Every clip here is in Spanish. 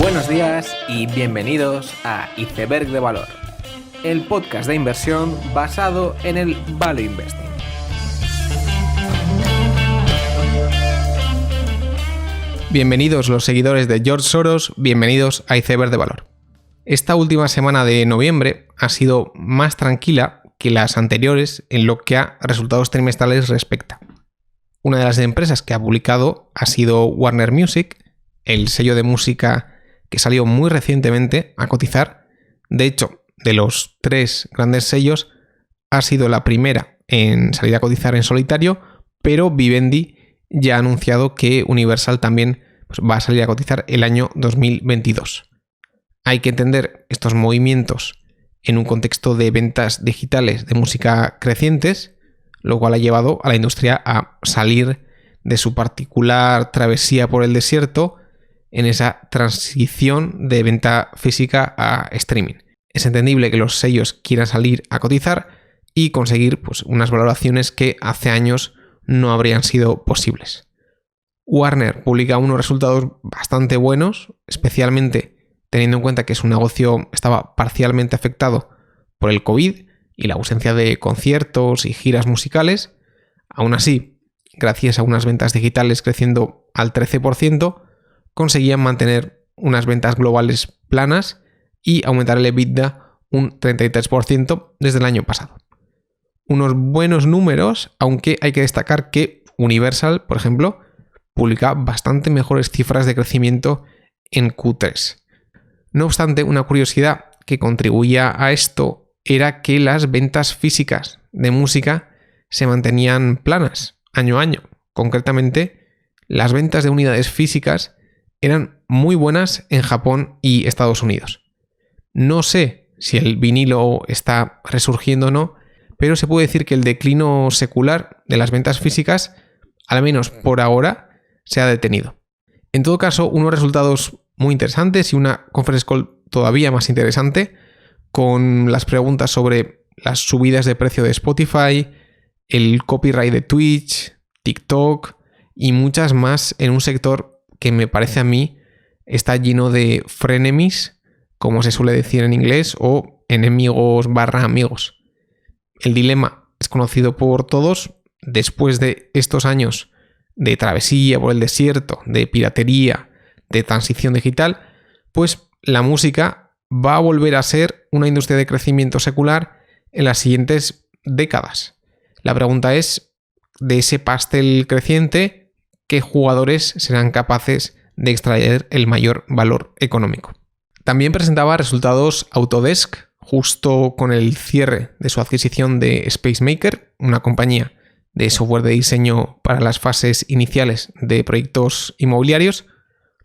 Buenos días y bienvenidos a Iceberg de Valor, el podcast de inversión basado en el Value Investing. Bienvenidos los seguidores de George Soros, bienvenidos a Iceberg de Valor. Esta última semana de noviembre ha sido más tranquila que las anteriores en lo que a resultados trimestrales respecta. Una de las empresas que ha publicado ha sido Warner Music, el sello de música que salió muy recientemente a cotizar. De hecho, de los tres grandes sellos, ha sido la primera en salir a cotizar en solitario, pero Vivendi ya ha anunciado que Universal también va a salir a cotizar el año 2022. Hay que entender estos movimientos en un contexto de ventas digitales de música crecientes, lo cual ha llevado a la industria a salir de su particular travesía por el desierto en esa transición de venta física a streaming. Es entendible que los sellos quieran salir a cotizar y conseguir unas valoraciones que hace años no habrían sido posibles. Warner publica unos resultados bastante buenos, especialmente teniendo en cuenta que su negocio estaba parcialmente afectado por el COVID y la ausencia de conciertos y giras musicales. Aún así, gracias a unas ventas digitales creciendo al 13%, conseguían mantener unas ventas globales planas y aumentar el EBITDA un 33% desde el año pasado. Unos buenos números, aunque hay que destacar que Universal, por ejemplo, publica bastante mejores cifras de crecimiento en Q3. No obstante, una curiosidad que contribuía a esto era que las ventas físicas de música se mantenían planas año a año. Concretamente, las ventas de unidades físicas eran muy buenas en Japón y Estados Unidos. No sé si el vinilo está resurgiendo o no, pero se puede decir que el declino secular de las ventas físicas, al menos por ahora, se ha detenido. En todo caso, unos resultados muy interesantes y una conference call todavía más interesante, con las preguntas sobre las subidas de precio de Spotify, el copyright de Twitch, TikTok y muchas más en un sector que me parece a mí está lleno de frenemies, como se suele decir en inglés, o enemigos / amigos. El dilema es conocido por todos. Después de estos años de travesía por el desierto, de piratería, de transición digital, pues la música va a volver a ser una industria de crecimiento secular en las siguientes décadas. La pregunta es, de ese pastel creciente, ¿qué jugadores serán capaces de extraer el mayor valor económico? También presentaba resultados Autodesk, justo con el cierre de su adquisición de Spacemaker, una compañía de software de diseño para las fases iniciales de proyectos inmobiliarios.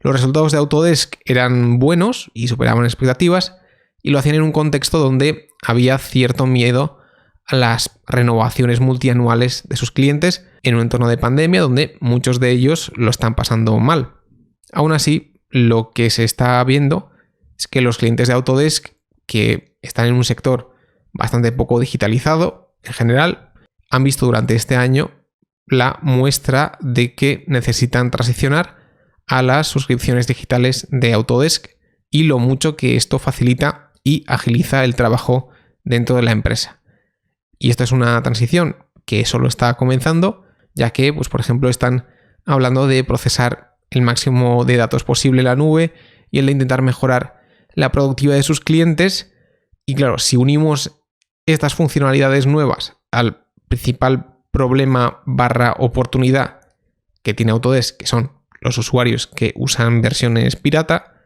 Los resultados de Autodesk eran buenos y superaban expectativas, y lo hacían en un contexto donde había cierto miedo a las renovaciones multianuales de sus clientes en un entorno de pandemia donde muchos de ellos lo están pasando mal. Aún así, lo que se está viendo es que los clientes de Autodesk, que están en un sector bastante poco digitalizado en general, han visto durante este año la muestra de que necesitan transicionar a las suscripciones digitales de Autodesk y lo mucho que esto facilita y agiliza el trabajo dentro de la empresa. Y esta es una transición que solo está comenzando, ya que, por ejemplo, están hablando de procesar el máximo de datos posible en la nube y el de intentar mejorar la productividad de sus clientes. Y claro, si unimos estas funcionalidades nuevas al principal problema / oportunidad que tiene Autodesk, que son los usuarios que usan versiones pirata,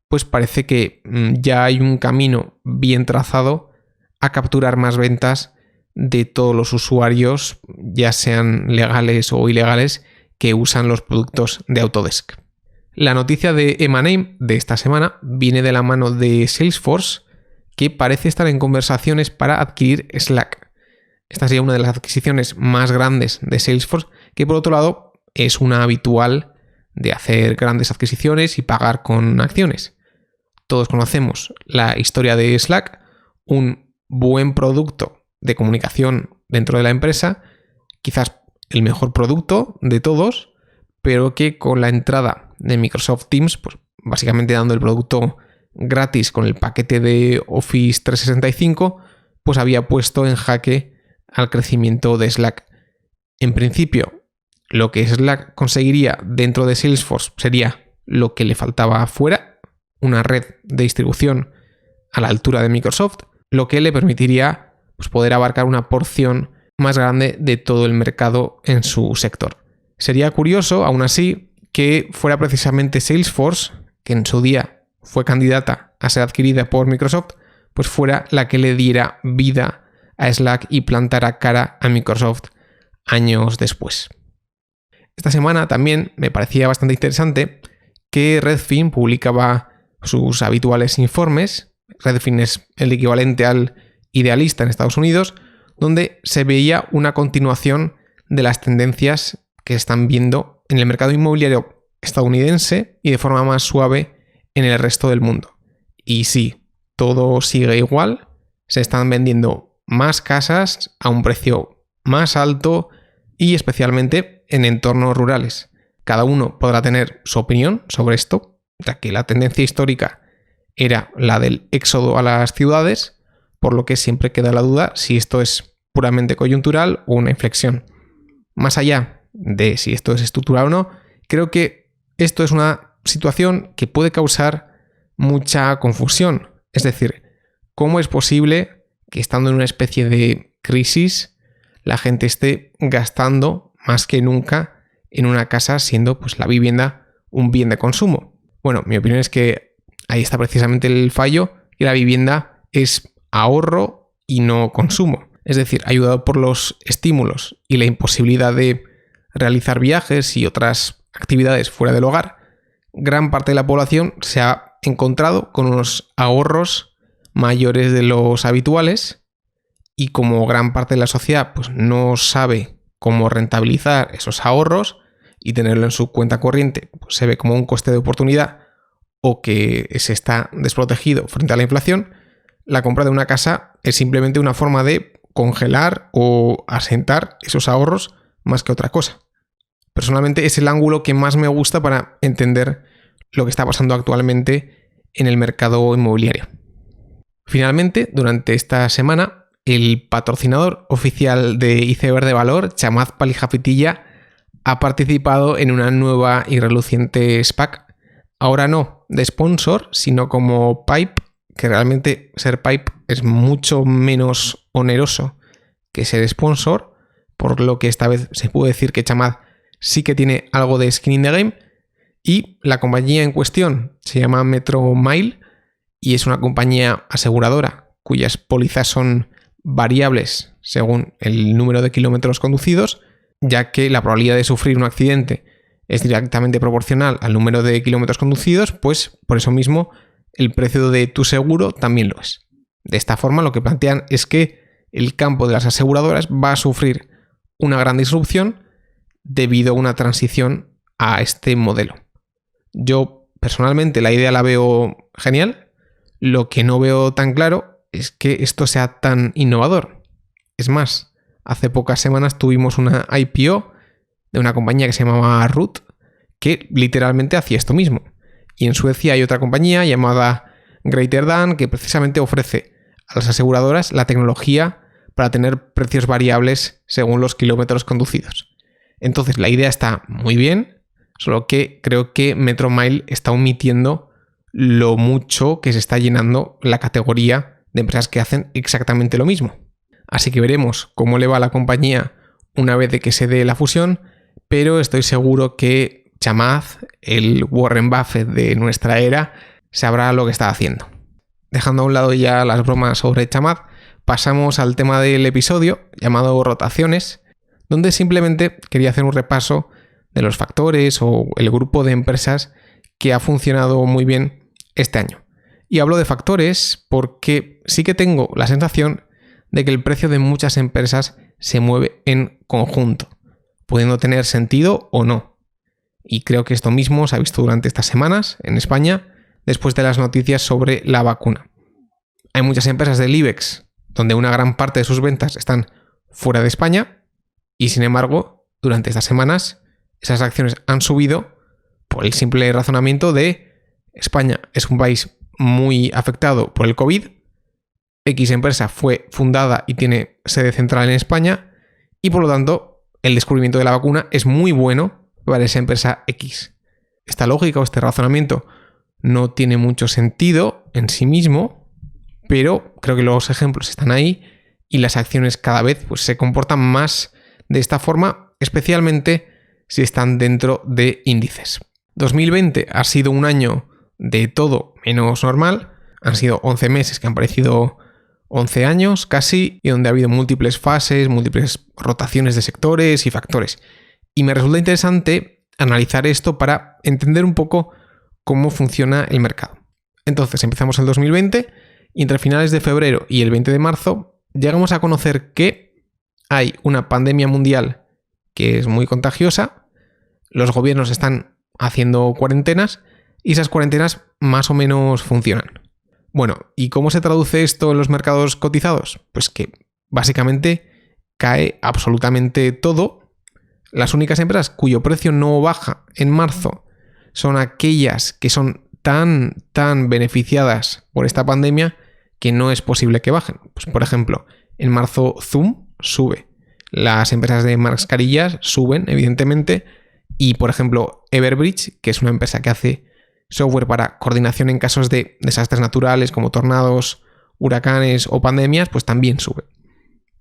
pues parece que ya hay un camino bien trazado a capturar más ventas de todos los usuarios, ya sean legales o ilegales, que usan los productos de Autodesk. La noticia de M&A de esta semana viene de la mano de Salesforce, que parece estar en conversaciones para adquirir Slack. Esta sería una de las adquisiciones más grandes de Salesforce, que por otro lado es una habitual de hacer grandes adquisiciones y pagar con acciones. Todos conocemos la historia de Slack, un buen producto de comunicación dentro de la empresa, quizás el mejor producto de todos, pero que con la entrada de Microsoft Teams básicamente dando el producto gratis con el paquete de Office 365, pues había puesto en jaque al crecimiento de Slack. En principio, lo que Slack conseguiría dentro de Salesforce sería lo que le faltaba fuera, una red de distribución a la altura de Microsoft, lo que le permitiría pues, poder abarcar una porción más grande de todo el mercado en su sector. Sería curioso, aún así, que fuera precisamente Salesforce, que en su día fue candidata a ser adquirida por Microsoft, pues fuera la que le diera vida a Slack y plantara cara a Microsoft años después. Esta semana también me parecía bastante interesante que Redfin publicaba sus habituales informes. Redfin es el equivalente al Idealista en Estados Unidos, donde se veía una continuación de las tendencias que están viendo en el mercado inmobiliario estadounidense y de forma más suave en el resto del mundo. Y sí, todo sigue igual, se están vendiendo más casas a un precio más alto y especialmente en entornos rurales. Cada uno podrá tener su opinión sobre esto, ya que la tendencia histórica era la del éxodo a las ciudades, por lo que siempre queda la duda si esto es puramente coyuntural o una inflexión. Más allá de si esto es estructural o no, creo que esto es una situación que puede causar mucha confusión. Es decir, ¿cómo es posible que estando en una especie de crisis la gente esté gastando más que nunca en una casa, siendo pues la vivienda un bien de consumo? Bueno, mi opinión es que ahí está precisamente el fallo, y la vivienda es ahorro y no consumo. Es decir, ayudado por los estímulos y la imposibilidad de realizar viajes y otras actividades fuera del hogar, gran parte de la población se ha encontrado con unos ahorros mayores de los habituales, y como gran parte de la sociedad pues no sabe cómo rentabilizar esos ahorros y tenerlo en su cuenta corriente, pues se ve como un coste de oportunidad o que se está desprotegido frente a la inflación, la compra de una casa es simplemente una forma de congelar o asentar esos ahorros más que otra cosa. Personalmente es el ángulo que más me gusta para entender lo que está pasando actualmente en el mercado inmobiliario. Finalmente, durante esta semana, el patrocinador oficial de Iceberg de Valor, Chamath Palihapitiya, ha participado en una nueva y reluciente SPAC. Ahora no de sponsor, sino como PIPE, que realmente ser PIPE es mucho menos oneroso que ser sponsor, por lo que esta vez se puede decir que Chamath sí que tiene algo de skin in the game, y la compañía en cuestión se llama Metromile y es una compañía aseguradora cuyas pólizas son variables según el número de kilómetros conducidos, ya que la probabilidad de sufrir un accidente es directamente proporcional al número de kilómetros conducidos, pues por eso mismo el precio de tu seguro también lo es. De esta forma lo que plantean es que el campo de las aseguradoras va a sufrir una gran disrupción debido a una transición a este modelo. Yo personalmente la idea la veo genial, lo que no veo tan claro es que esto sea tan innovador. Es más, hace pocas semanas tuvimos una IPO de una compañía que se llamaba Root, que literalmente hacía esto mismo. Y en Suecia hay otra compañía llamada Greater Than que precisamente ofrece a las aseguradoras la tecnología para tener precios variables según los kilómetros conducidos. Entonces la idea está muy bien, solo que creo que Metromile está omitiendo lo mucho que se está llenando la categoría de empresas que hacen exactamente lo mismo. Así que veremos cómo le va a la compañía una vez de que se dé la fusión, pero estoy seguro que Chamath, el Warren Buffett de nuestra era, sabrá lo que está haciendo. Dejando a un lado ya las bromas sobre Chamath, pasamos al tema del episodio llamado rotaciones, donde simplemente quería hacer un repaso de los factores o el grupo de empresas que ha funcionado muy bien este año. Y hablo de factores porque sí que tengo la sensación de que el precio de muchas empresas se mueve en conjunto, pudiendo tener sentido o no. Y creo que esto mismo se ha visto durante estas semanas en España, después de las noticias sobre la vacuna. Hay muchas empresas del IBEX donde una gran parte de sus ventas están fuera de España y, sin embargo, durante estas semanas esas acciones han subido por el simple razonamiento de España es un país muy afectado por el COVID. X empresa fue fundada y tiene sede central en España y por lo tanto el descubrimiento de la vacuna es muy bueno para esa empresa X. Esta lógica o este razonamiento no tiene mucho sentido en sí mismo, pero creo que los ejemplos están ahí y las acciones cada vez pues, se comportan más de esta forma, especialmente si están dentro de índices. 2020 ha sido un año de todo menos normal. Han sido 11 meses que han parecido 11 años casi y donde ha habido múltiples fases, múltiples rotaciones de sectores y factores. Y me resulta interesante analizar esto para entender un poco cómo funciona el mercado. Entonces empezamos el 2020 y entre finales de febrero y el 20 de marzo llegamos a conocer que hay una pandemia mundial que es muy contagiosa, los gobiernos están haciendo cuarentenas y esas cuarentenas más o menos funcionan. Bueno, ¿y cómo se traduce esto en los mercados cotizados? Pues que básicamente cae absolutamente todo. Las únicas empresas cuyo precio no baja en marzo son aquellas que son tan beneficiadas por esta pandemia que no es posible que bajen. Pues por ejemplo, en marzo Zoom sube. Las empresas de mascarillas suben, evidentemente. Y por ejemplo, Everbridge, que es una empresa que hace software para coordinación en casos de desastres naturales como tornados, huracanes o pandemias, pues también sube.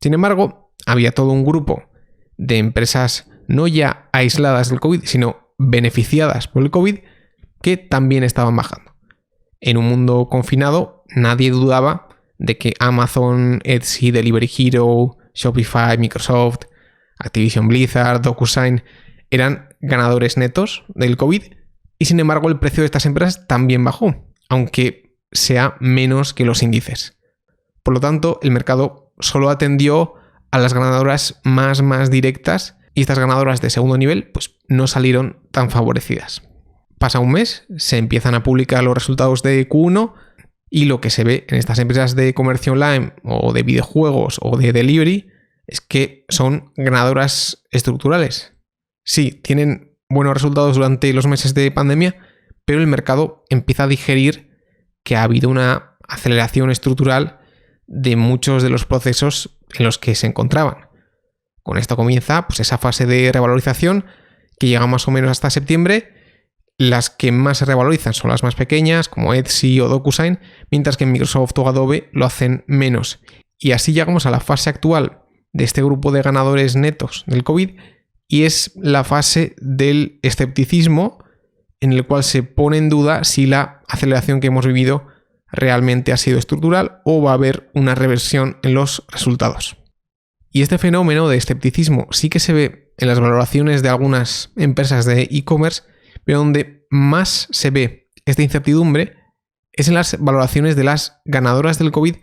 Sin embargo, había todo un grupo de empresas no ya aisladas del COVID, sino beneficiadas por el COVID, que también estaban bajando. En un mundo confinado, nadie dudaba de que Amazon, Etsy, Delivery Hero, Shopify, Microsoft, Activision Blizzard, DocuSign eran ganadores netos del COVID y sin embargo el precio de estas empresas también bajó, aunque sea menos que los índices. Por lo tanto, el mercado solo atendió a las ganadoras más directas y estas ganadoras de segundo nivel pues no salieron tan favorecidas. Pasa un mes, se empiezan a publicar los resultados de Q1 y lo que se ve en estas empresas de comercio online o de videojuegos o de delivery es que son ganadoras estructurales. Sí, tienen buenos resultados durante los meses de pandemia, pero el mercado empieza a digerir que ha habido una aceleración estructural de muchos de los procesos en los que se encontraban. Con esto comienza pues, esa fase de revalorización que llega más o menos hasta septiembre. Las que más se revalorizan son las más pequeñas, como Etsy o DocuSign, mientras que en Microsoft o Adobe lo hacen menos. Y así llegamos a la fase actual de este grupo de ganadores netos del COVID, y es la fase del escepticismo en el cual se pone en duda si la aceleración que hemos vivido realmente ha sido estructural o va a haber una reversión en los resultados. Y este fenómeno de escepticismo sí que se ve en las valoraciones de algunas empresas de e-commerce, pero donde más se ve esta incertidumbre es en las valoraciones de las ganadoras del COVID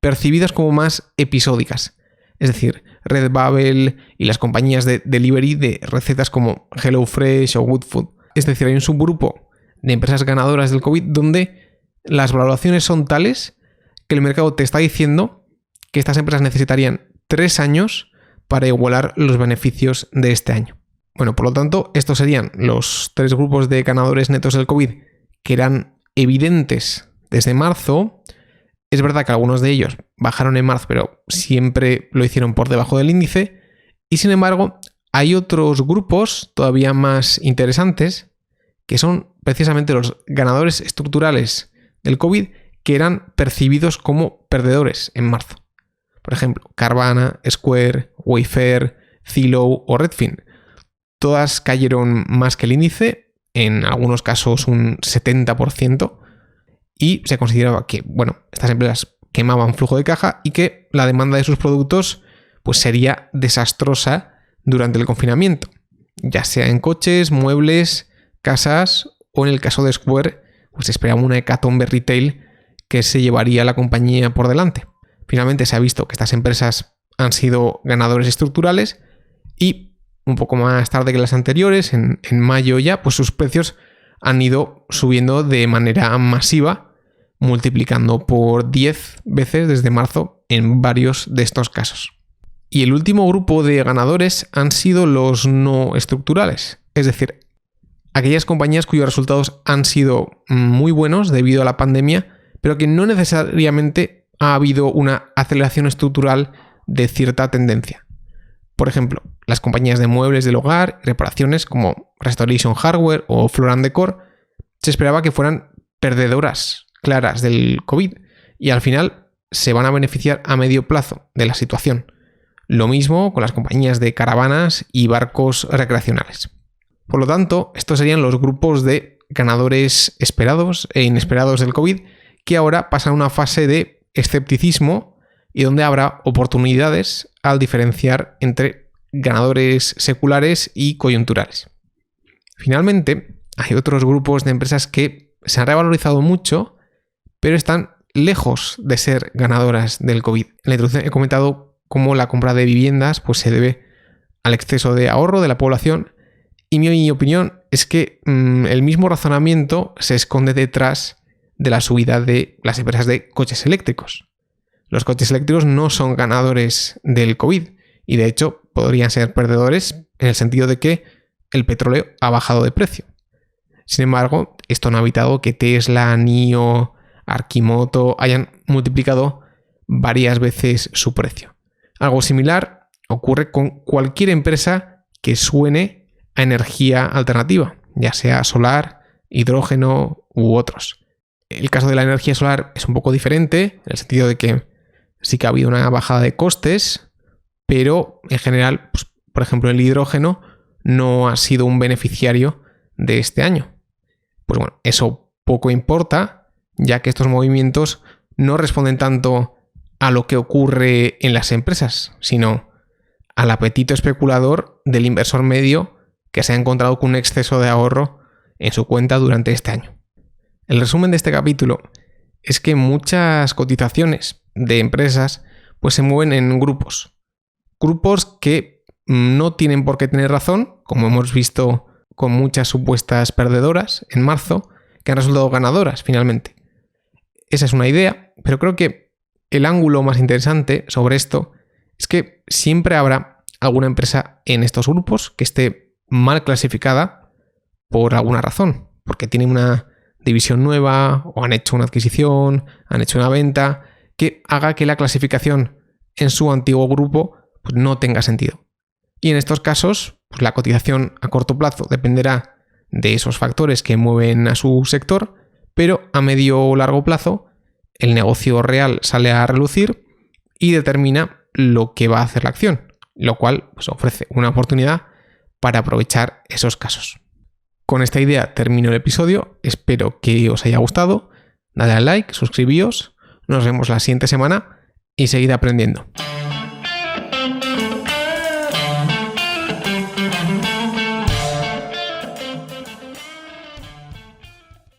percibidas como más episódicas. Es decir, Redbubble y las compañías de delivery de recetas como HelloFresh o Goodfood. Es decir, hay un subgrupo de empresas ganadoras del COVID donde las valoraciones son tales que el mercado te está diciendo que estas empresas necesitarían 3 años para igualar los beneficios de este año. Bueno, por lo tanto, estos serían los 3 grupos de ganadores netos del COVID que eran evidentes desde marzo. Es verdad que algunos de ellos bajaron en marzo, pero siempre lo hicieron por debajo del índice. Y sin embargo, hay otros grupos todavía más interesantes que son precisamente los ganadores estructurales del COVID que eran percibidos como perdedores en marzo. Por ejemplo, Carvana, Square, Wayfair, Zillow o Redfin. Todas cayeron más que el índice, en algunos casos un 70%. Y se consideraba que, estas empresas quemaban flujo de caja y que la demanda de sus productos pues, sería desastrosa durante el confinamiento, ya sea en coches, muebles, casas o en el caso de Square, pues esperaba una hecatombe retail que se llevaría la compañía por delante. Finalmente se ha visto que estas empresas han sido ganadores estructurales y un poco más tarde que las anteriores, en mayo ya, pues sus precios han ido subiendo de manera masiva, multiplicando por 10 veces desde marzo en varios de estos casos. Y el último grupo de ganadores han sido los no estructurales, es decir, aquellas compañías cuyos resultados han sido muy buenos debido a la pandemia, pero que no necesariamente ha habido una aceleración estructural de cierta tendencia. Por ejemplo, las compañías de muebles del hogar y reparaciones como Restoration Hardware o Floor & Decor se esperaba que fueran perdedoras claras del COVID y al final se van a beneficiar a medio plazo de la situación. Lo mismo con las compañías de caravanas y barcos recreacionales. Por lo tanto, estos serían los grupos de ganadores esperados e inesperados del COVID que ahora pasan a una fase de escepticismo y donde habrá oportunidades al diferenciar entre ganadores seculares y coyunturales. Finalmente, hay otros grupos de empresas que se han revalorizado mucho, pero están lejos de ser ganadoras del COVID. En la introducción he comentado cómo la compra de viviendas pues, se debe al exceso de ahorro de la población y mi opinión es que el mismo razonamiento se esconde detrás de la subida de las empresas de coches eléctricos. Los coches eléctricos no son ganadores del COVID y de hecho podrían ser perdedores en el sentido de que el petróleo ha bajado de precio. Sin embargo, esto no ha evitado que Tesla, NIO, Arquimoto hayan multiplicado varias veces su precio. Algo similar ocurre con cualquier empresa que suene a energía alternativa, ya sea solar, hidrógeno u otros. El caso de la energía solar es un poco diferente, en el sentido de que sí que ha habido una bajada de costes, pero en general, pues, por ejemplo, el hidrógeno no ha sido un beneficiario de este año. Pues bueno, eso poco importa, ya que estos movimientos no responden tanto a lo que ocurre en las empresas, sino al apetito especulador del inversor medio que se ha encontrado con un exceso de ahorro en su cuenta durante este año. El resumen de este capítulo es que muchas cotizaciones de empresas pues se mueven en grupos que no tienen por qué tener razón, como hemos visto con muchas supuestas perdedoras en marzo, que han resultado ganadoras finalmente. Esa es una idea, pero creo que el ángulo más interesante sobre esto es que siempre habrá alguna empresa en estos grupos que esté mal clasificada por alguna razón, porque tiene una división nueva o han hecho una adquisición, han hecho una venta, que haga que la clasificación en su antiguo grupo pues, no tenga sentido. Y en estos casos, pues, la cotización a corto plazo dependerá de esos factores que mueven a su sector, pero a medio o largo plazo el negocio real sale a relucir y determina lo que va a hacer la acción, lo cual pues, ofrece una oportunidad para aprovechar esos casos. Con esta idea termino el episodio, espero que os haya gustado, dadle al like, suscribíos, nos vemos la siguiente semana y seguid aprendiendo.